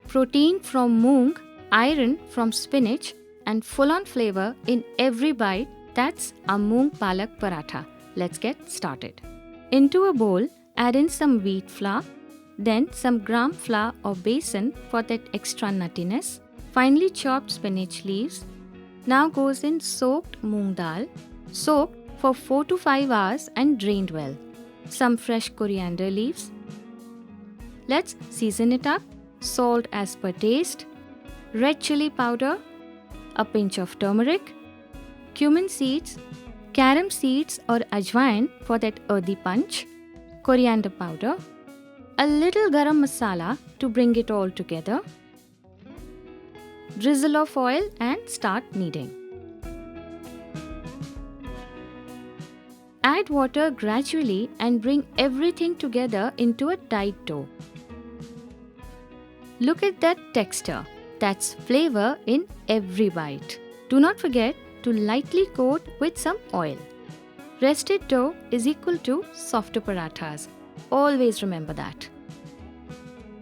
Protein from moong, iron from spinach, and full-on flavor in every bite. That's a Moong Palak Paratha. Let's get started. Into a bowl, add in some wheat flour, then some gram flour or besan for that extra nuttiness. Finely chopped spinach leaves. Now goes in soaked moong dal, soaked for 4 to 5 hours and drained well. Some fresh coriander leaves. Let's season it up. Salt as per taste, red chili powder, a pinch of turmeric, cumin seeds, carom seeds or ajwain for that earthy punch, coriander powder, a little garam masala to bring it all together, drizzle of oil and start kneading. Add water gradually and bring everything together into a tight dough. Look at that texture. That's flavor in every bite. Do not forget to lightly coat with some oil. Rested dough is equal to softer parathas. Always remember that.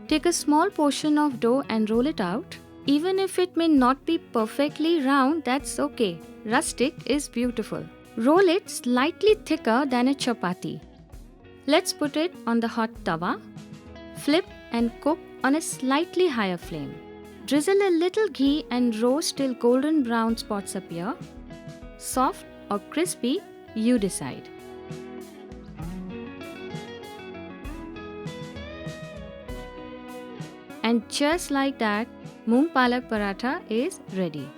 Take a small portion of dough and roll it out. Even if it may not be perfectly round, that's okay. Rustic is beautiful. Roll it slightly thicker than a chapati. Let's put it on the hot tawa. Flip and cook on a slightly higher flame. Drizzle a little ghee and roast till golden brown spots appear. Soft or crispy, you decide. And just like that, Moong Palak Paratha is ready.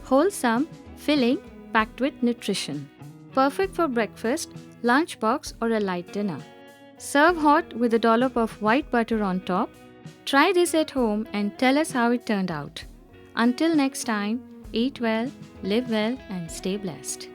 Wholesome, filling, packed with nutrition. Perfect for breakfast, lunchbox or a light dinner. Serve hot with a dollop of white butter on top. Try this at home and tell us how it turned out. Until next time, eat well, live well and stay blessed.